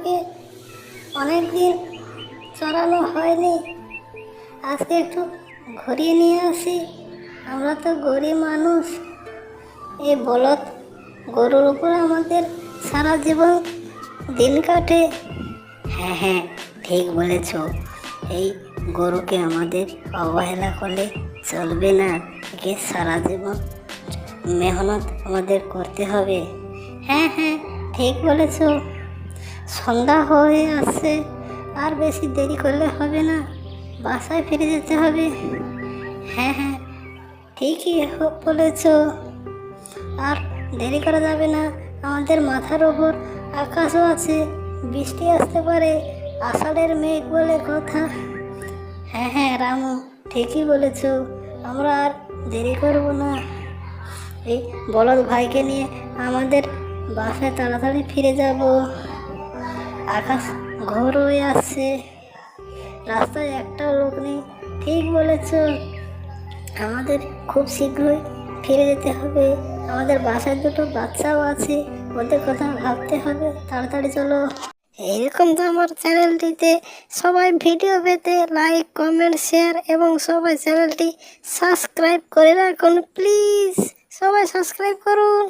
গরুটাকে অনেক দিন চড়ানো হয়নি, আজকে একটু ঘুরিয়ে নিয়ে আসি। আমরা তো গরিব মানুষ, এই বলদ গরুর উপর আমাদের সারা জীবন দিন কাটে। হ্যাঁ হ্যাঁ, ঠিক বলেছ। এই গরুকে আমাদের অবহেলা করলে চলবে না, একে সারা জীবন মেহনত আমাদের করতে হবে। হ্যাঁ হ্যাঁ, ঠিক বলেছ। সন্ধ্যা হয়ে আসছে, আর বেশি দেরি করলে হবে না, বাসায় ফিরে যেতে হবে। হ্যাঁ হ্যাঁ, ঠিকই বলেছ। আর দেরি করা যাবে না, আমাদের মাথার ওপর আকাশও আছে, বৃষ্টি আসতে পারে, আষাঢ়ের মেঘ বলে কথা। হ্যাঁ হ্যাঁ রামু, ঠিকই বলেছ। আমরা আর দেরি করব না, এই বলদ ভাইকে নিয়ে আমাদের বাসায় তাড়াতাড়ি ফিরে যাব। আকাশ ঘোর হয়ে আসছে, রাস্তায় একটাও লোক নেই। ঠিক বলেছ, আমাদের খুব শীঘ্রই ফিরে যেতে হবে। আমাদের বাসায় দুটো বাচ্চাও আছে, ওদের কথা ভাবতে হবে। তাড়াতাড়ি চলো। এরকম তো আমার চ্যানেলটিতে সবাই ভিডিও পেতে লাইক, কমেন্ট, শেয়ার এবং সবাই চ্যানেলটি সাবস্ক্রাইব করে রাখুন প্লিজ। সবাই সাবস্ক্রাইব করুন।